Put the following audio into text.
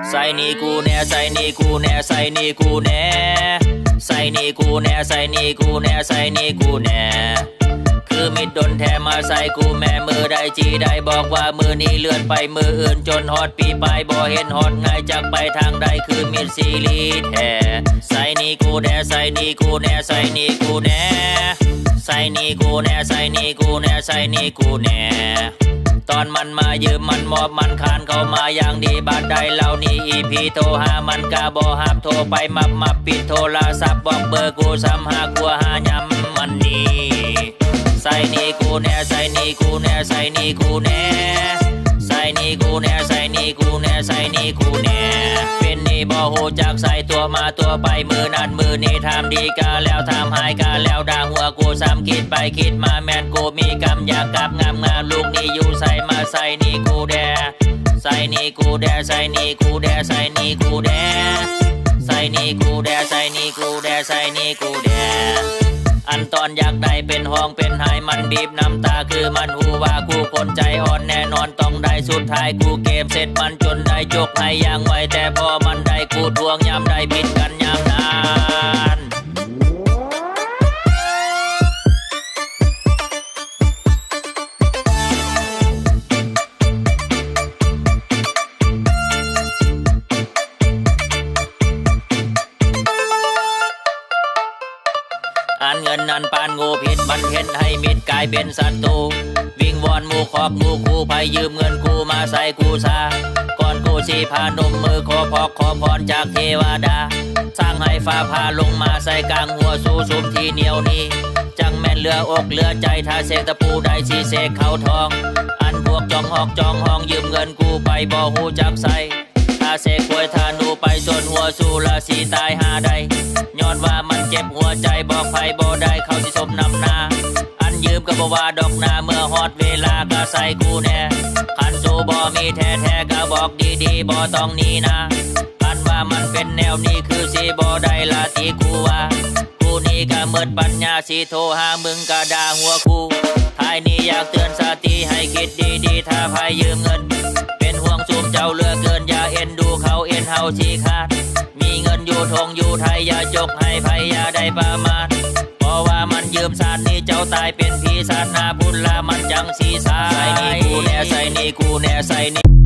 ใส่นี่กูแน่ใส่นี่กูแน่ใส่นี่กูแน่ใส่นี่กูแน่ใส่นี่กูแน่ใส่นี่กูแน่คือมิดดนแทมาใส่กูแม่มือได้จีได้บอกว่ามือนี้เลื่อนไปมืออื่นจนฮอดปีไปบ่เห็นฮอดง่ายจากไปทางใดคือมิดซีรีแท้ใส่นี่กูแน่ใส่นี่กูแน่ใส่นี่กูแน่ใส่นี่กูแน่ใส่นี่กูแน่ใส่นี่กูแน่ตอนมันมายืมมันมอบมันคานเข้ามาอย่างดีบาดใดเหล่านี้อีพีโทรหามันกะบ่หับโทรไปมับปิดโทรศัพท์บอกเบอร์กูซ้ำหากลัวหายำมันนี่ใส่นี่กูแน่ใส่นี่กูแน่ใส่นี่กูแน่ใส่นี่กูแน่ใส่นี่กูแน่ใส่นี่กูแน่เป็นนี่บ่ฮู้จักใส่ตัวมาตัวไปมือนั้นมือนี่ทำดีกะแล้วทำหายกะแล้วด่าหัวกูซ้ำคิดไปคิดมาแม่นกูมีกำอยากกลับงามลูกนี่อยู่ใส่มาใส่นี่กูแดใส่นี่กูแดใส่นี่กูแดใส่นี่กูแดใส่นี่กูแดใส่นี่กูแดใส่นี่กูแดอันตอนอยากได้เป็นห้องเป็นไห้มันบีบน้ำตาคือมันหูว่ากูคนใจอ่อนแน่นอนต้องได้สุดท้ายกูเกมเสร็จมันจนได้จกให้อย่างไวแต่พอมันได้กูทวงยามได้บิดกันยามนานอันเงินนั้นปานงูผิดมันเห็นให้มิดกลายเป็นศัตรูวิ่งวอนหมู่ขอบหมู่คู่ภัยยืมเงินกูมาใส่กูซาก่อนกูสีพานมมือขอพอกขอพรจากเทวดาสร้างให้ฟ้าพาลงมาใส่กลางหัวสู้สุมที่เหนียวนี้จังแม่นเหลืออกเหลือใจถ้าเสกตะปูได้สีเสกเขาทองอันพวกจองหอกจองห้องยืมเงินกูไปบ่หูจักใส่ถ้าเสกควยธานูไปส่วนหัวสู้ละสีตายหาใดย้อนว่ามันเจ็บหัวใจบอกไผบ่ได้เขาสิสมนำหน้าอันยืมก็บ่ว่าดอกนาเมื่อฮอดเวลาก็ใส่กูแน่คันสู้บ่มีแท้ก็บอกดีๆบ่ต้องหนีนะคันว่ามันเป็นแนวนี้คือสิบ่ได้ละที่กูว่ากูนี่ก็หมดปัญญาสิโทรหามึงก็ด่าหัวกูท้ายนี้อยากเตือนสติให้คิดดีๆถ้าไผยืมเงินเป็นห่วงซุมเจ้าเหลือเกินอย่าเอ็นดูเขาเอ็นเฮาชี้ขาดมีเงินอยู่ทงอยู่ไทยอย่าจกให้ไผอย่าได้ประมาทเพราะว่ามันยืมสาดนี้เจ้าตายเป็นผีสาดหน้าบุญละมันจังสีสายใส่นี่กูแน่ใส่นี่กูแน่ใส่นี่